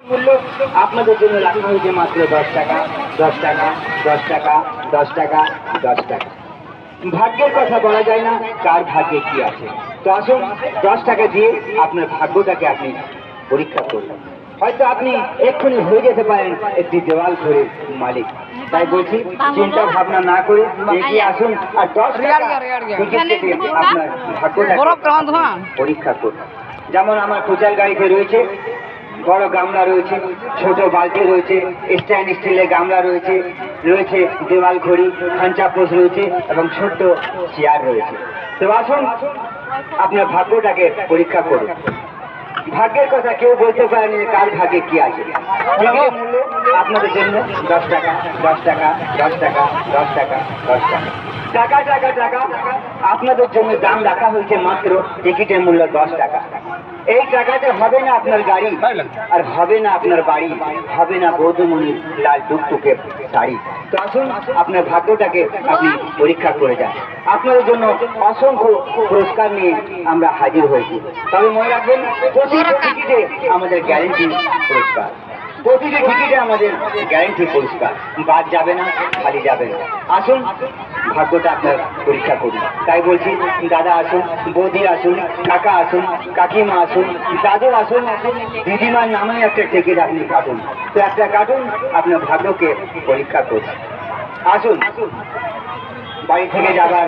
মূল্য আপনাদের জন্য রাখা হয়েছে মাত্র 10 টাকা, 10 টাকা, 10 টাকা, 10 টাকা, 10 টাকা। ভাগ্যের কথা বলা যায় না, কার ভাগ্যে কি আছে। তো আসুন 10 টাকা দিয়ে আপনার ভাগ্যটাকে আপনি পরীক্ষা করুন। হয়তো আপনি এক্ষুনি হয়ে যেতে পারেন একটি দেওয়াল ঘরের মালিক। তাই বলছি, চিন্তা ভাবনা না করে এগিয়ে আসুন আর 10 টাকা আপনার ভাগ্যটাকে পরীক্ষা করুন। যেমন আমার প্রচার গাড়িতে রয়েছে বড় গামলা রয়েছে, ছোট বালতি রয়েছে, স্ট্যান্ড স্টিলের গামলা রয়েছে, রয়েছে দেওয়াল ঘড়ি, খাঞ্চাপোষ রয়েছে এবং ছোট্ট চেয়ার রয়েছে। তো আসুন আপনার ভাগ্যটাকে পরীক্ষা করুন। ভাগ্যের কথা কেউ বলতে পারেনি কার ভাগ্যে কি আছে। মূল্য আপনাদের জন্য 10 টাকা, 10 টাকা, 10 টাকা, 10 টাকা, 10 টাকা। টাকা টাকা টাকা আপনাদের জন্য দাম রাখা হয়েছে মাত্র টিকিটের মূল্য 10 টাকা। এই টাকাতে হবে না আপনার গাড়ি, আর হবে না আপনার বাড়ি, হবে না বৌদ্ধমণির লাল টুকটুকে শাড়ি। তো আসুন আপনার ভাগ্যটাকে আপনি পরীক্ষা করে যান। আপনাদের জন্য অসংখ্য পুরস্কার নিয়ে আমরা হাজির হয়েছি। তবে মনে রাখবেন, প্রতিটি টিকিটে আমাদের গ্যারেন্টি পুরস্কার, প্রতিটি টিকিটে আমাদের গ্যারেন্টি পুরস্কার, বাদ যাবে না, খালি যাবে না। আসুন ভাগ্যটা আপনার পরীক্ষা করুন। তাই বলছি, দাদা আসুন, বৌদি আসুন, কাকা আসুন, কাকিমা আসুন, দাদু আসুন, দিদিমার নামে একটা টিকিট আপনি কাটুন। তো একটা কাটুন, আপনার ভাগ্যকে পরীক্ষা করুন। আসুন বাড়ি থেকে যাবার